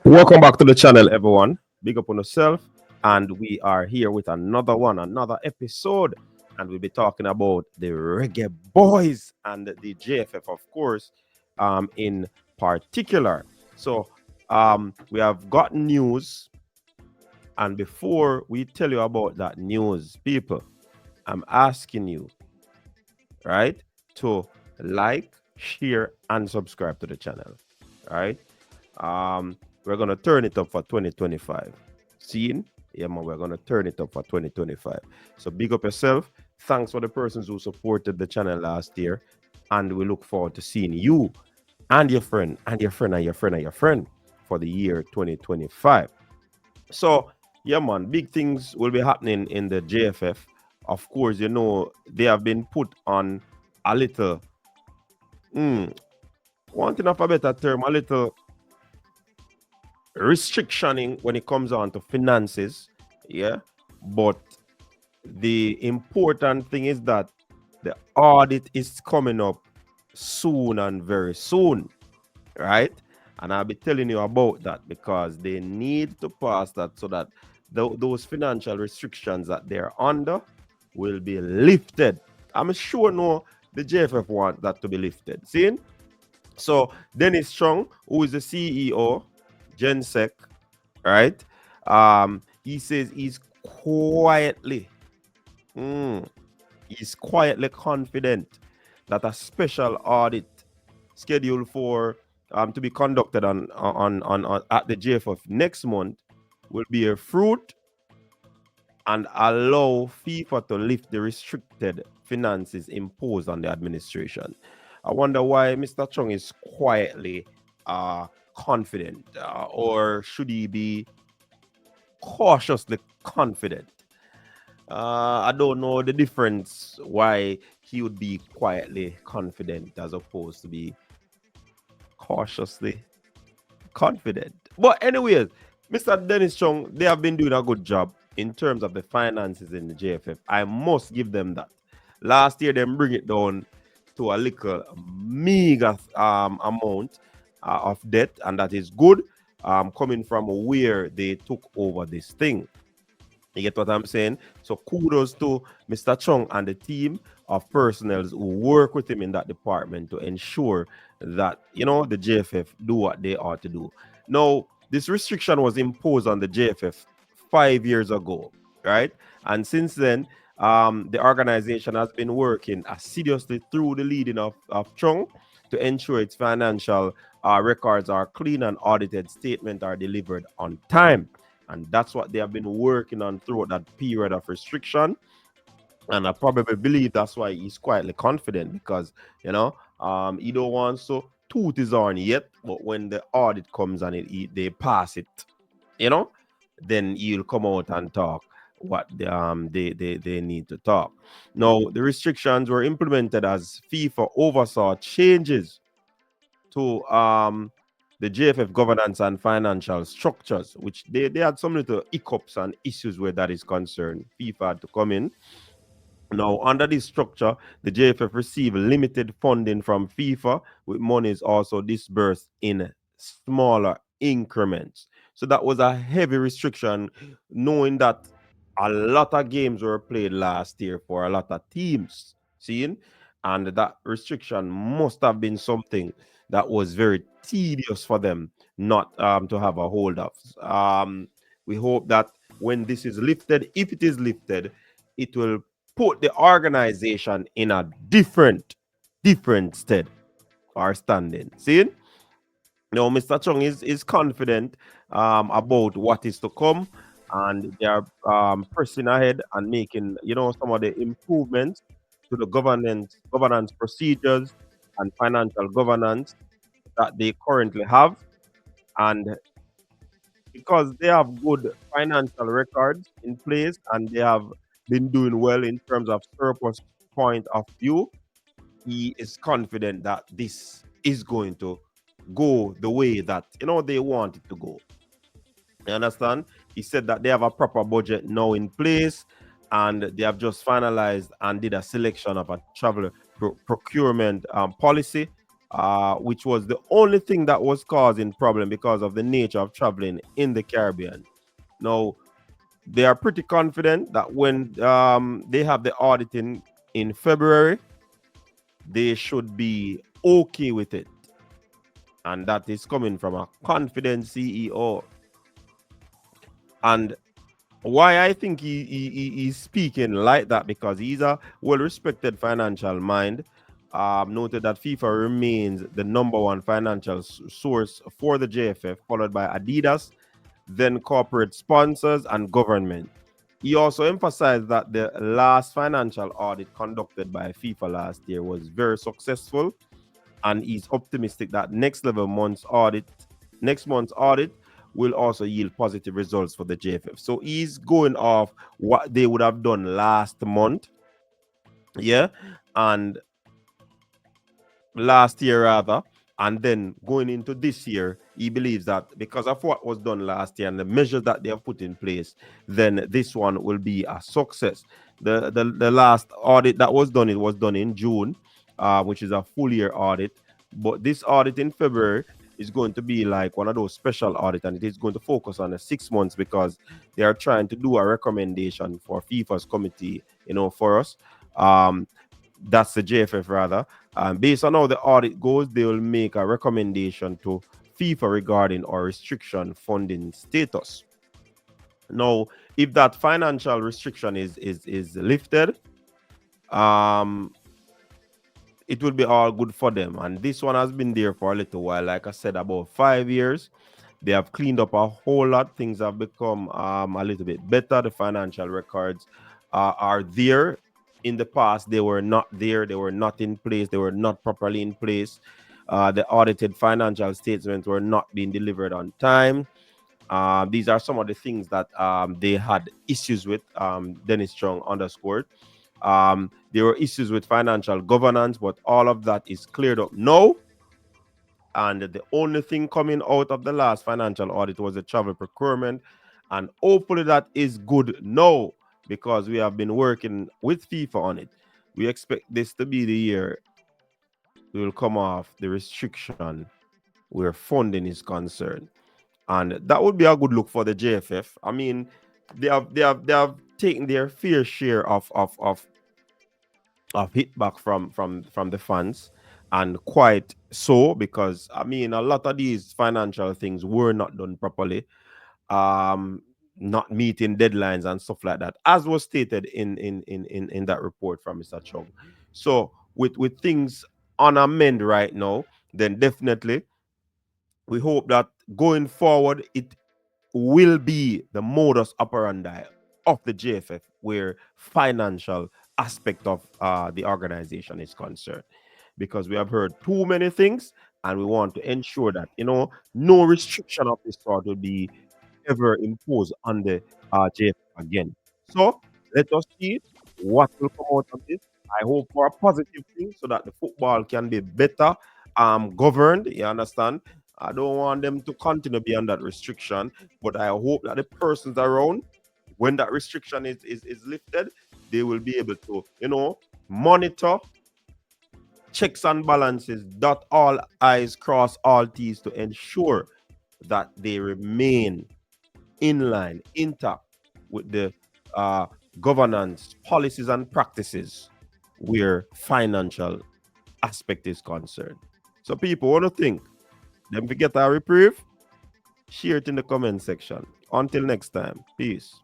Welcome back to the channel, everyone. Big up on yourself. And we are here with another episode. And we'll be talking about the Reggae Boys and the JFF, of course, in particular. So, we have got news. And before we tell you about that news, people, I'm asking you, right, to like, share, and subscribe to the channel, right? We're gonna turn it up for 2025. Seeing? Yeah, man, we're gonna turn it up for 2025. So big up yourself. Thanks for the persons who supported the channel last year. And we look forward to seeing you and your friend and your friend and your friend and your friend for the year 2025. So yeah, man, big things will be happening in the JFF. Of course, you know, they have been put on a little wanting of a better term, a little restrictioning when it comes on to finances. Yeah. But the important thing is that the audit is coming up soon and very soon. Right. And I'll be telling you about that because they need to pass that so that those financial restrictions that they're under will be lifted. I'm sure no the JFF want that to be lifted. See? So Dennis Strong, who is the CEO, Gensec, right? He says he's quietly confident that a special audit scheduled for to be conducted on at the JFF next month will be a fruit and allow FIFA to lift the restricted finances imposed on the administration. I wonder why Mr. Chung is quietly confident, or should he be cautiously confident? I don't know the difference why he would be quietly confident as opposed to be cautiously confident. But anyways, Mr. Dennis Chung, they have been doing a good job in terms of the finances in the JFF. I must give them that. Last year, they bring it down to a little meager amount of debt, and that is good, coming from where they took over this thing. You get what I'm saying? So kudos to Mr. Chung and the team of personnel who work with him in that department to ensure that, you know, the JFF do what they ought to do. Now, this restriction was imposed on the JFF 5 years ago, right? And since then, the organization has been working assiduously through the leading of Chung to ensure its financial records are clean and audited statements are delivered on time. And that's what they have been working on throughout that period of restriction. And I probably believe that's why he's quietly confident because, you know, he don't want to toot his horn yet. But when the audit comes and they pass it, you know, then he'll come out and talk what they need to talk. Now, the restrictions were implemented as FIFA oversaw changes to the JFF governance and financial structures, which they had some little hiccups and issues where that is concerned. FIFA had to come in. Now, under this structure, the JFF received limited funding from FIFA, with monies also disbursed in smaller increments. So that was a heavy restriction, knowing that a lot of games were played last year for a lot of teams. Seeing? And that restriction must have been something that was very tedious for them not to have a hold of. We hope that when this is lifted, if it is lifted, it will put the organization in a different stead or standing. See? Now, Mr. Chung is confident about what is to come, and they are pressing ahead and making, you know, some of the improvements to the governance procedures and financial governance that they currently have. And because they have good financial records in place and they have been doing well in terms of surplus point of view, he is confident that this is going to go the way that, you know, they want it to go. You understand? He said that they have a proper budget now in place and they have just finalized and did a selection of a travel procurement policy which was the only thing that was causing problem because of the nature of traveling in the Caribbean. Now, they are pretty confident that when they have the auditing in February, they should be okay with it. And that is coming from a confident CEO. And why I think he's speaking like that, because he's a well-respected financial mind. Noted that FIFA remains the number one financial source for the JFF, followed by Adidas, then corporate sponsors and government. He also emphasized that the last financial audit conducted by FIFA last year was very successful, and he's optimistic that next month's audit will also yield positive results for the JFF. So he's going off what they would have done last month, yeah, and last year rather, and then going into this year, he believes that because of what was done last year and the measures that they have put in place, then this one will be a success. The last audit that was done, it was done in June, which is a full year audit. But this audit in February is going to be like one of those special audits, and it is going to focus on the 6 months because they are trying to do a recommendation for FIFA's committee, for us. That's the JFF rather. Based on how the audit goes, they will make a recommendation to FIFA regarding our restriction funding status. Now, if that financial restriction is lifted, it will be all good for them. And this one has been there for a little while. Like I said, about 5 years. They have cleaned up a whole lot. Things have become a little bit better. The financial records are there. In the past, they were not there. They were not in place. They were not properly in place. The audited financial statements were not being delivered on time. These are some of the things that they had issues with. Dennis Strong underscored. There were issues with financial governance, but all of that is cleared up now. And the only thing coming out of the last financial audit was the travel procurement. And hopefully that is good now, because we have been working with FIFA on it. We expect this to be the year we will come off the restriction where funding is concerned. And that would be a good look for the JFF. I mean, they have taken their fair share of hit back from the fans, and quite so, because I mean a lot of these financial things were not done properly, not meeting deadlines and stuff like that, as was stated in that report from Mr. Chung. So with things on amend right now, then definitely we hope that going forward it will be the modus operandi of the JFF where financial aspect of the organization is concerned, because we have heard too many things, and we want to ensure that no restriction of this sort will be ever imposed on the JFF again. So let us see what will come out of this. I hope for a positive thing so that the football can be better governed. You understand? I don't want them to continue beyond that restriction, but I hope that the persons around, when that restriction is lifted, they will be able to, monitor, checks and balances, dot all I's, cross all T's, to ensure that they remain in line, intact with the governance, policies, and practices where financial aspect is concerned. So, people, what do you think? Don't forget our reprieve. Share it in the comment section. Until next time, peace.